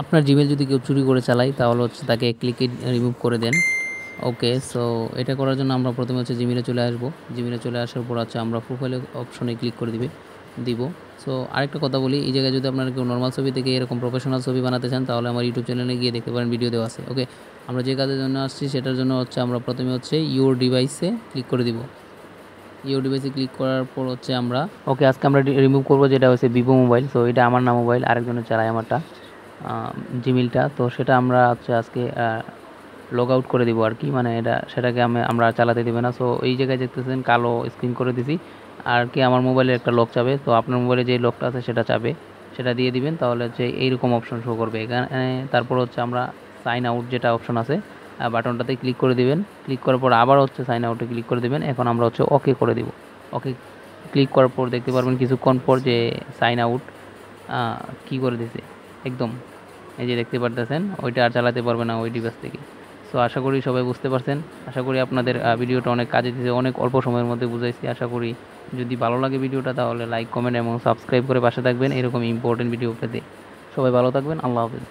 আপনার জিমেল যদি কেউ চুরি করে চালায় তাহলে হচ্ছে তাকে ক্লিকে রিমুভ করে দেন। ওকে, সো এটা করার জন্য আমরা প্রথমে হচ্ছে জিমেলে চলে আসব। জিমেলে চলে আসার পর হচ্ছে আমরা প্রোফাইলে অপশনে ক্লিক করে দিব। সো আরেকটা কথা বলি, এই জায়গায় যদি আপনারা কেউ নর্মাল ছবি থেকে এরকম প্রফেশনাল ছবি বানাতে চান তাহলে আমার ইউটিউব চ্যানেলে গিয়ে দেখতে পারেন, ভিডিও দেওয়া আছে। ওকে, আমরা যে কাজের জন্য আসছি সেটার জন্য হচ্ছে আমরা প্রথমে হচ্ছে ইউর ডিভাইসে ক্লিক করে দিব। ইউর ডিভাইসে ক্লিক করার পর হচ্ছে আমরা ওকে, আজকে আমরা রিমুভ করবো যেটা হচ্ছে ভিভো মোবাইল। সো এটা আমার না মোবাইল, আরেকজনের চালায় আমারটা, জিমেলটা। তো সেটা আমরা হচ্ছে আজকে লগ আউট করে দিব আর কি, মানে সেটাকে আমরা চালাতে দেবে না। সো এই জায়গায় দেখতেছেন কালো স্ক্রিন করে দিছি আর কি, আমার মোবাইলে একটা লক চাবে। তো আপনার মোবাইলে যে লকটা আছে সেটা চাবে, সেটা দিয়ে দিবেন, তাহলে হচ্ছে এইরকম অপশন শো করবে এখানে। তারপর হচ্ছে আমরা সাইন আউট যেটা অপশন আছে বাটনটাতে ক্লিক করে দিবেন। ক্লিক করার পর আবার হচ্ছে সাইন আউটে ক্লিক করে দিবেন। এখন আমরা হচ্ছে ওকে করে দিব। ওকে ক্লিক করার পর দেখতে পারবেন কিছুক্ষণ পর যে সাইন আউট কী করে দিছে একদম, এই যে দেখতে পারতেছেন, ওইটা আর চালাতে পারবে না ওই ডিভাইস থেকে। সো আশা করি সবাই বুঝতে পারছেন। আশা করি আপনাদের ভিডিওটা অনেক কাজে দিয়েছে, অনেক অল্প সময়ের মধ্যে বুঝাইছি। আশা করি যদি ভালো লাগে ভিডিওটা তাহলে লাইক, কমেন্ট এবং সাবস্ক্রাইব করে পাশে থাকবেন এরকম ইম্পর্টেন্ট ভিডিও পেতে। সবাই ভালো থাকবেন, আল্লাহ হাফেজ।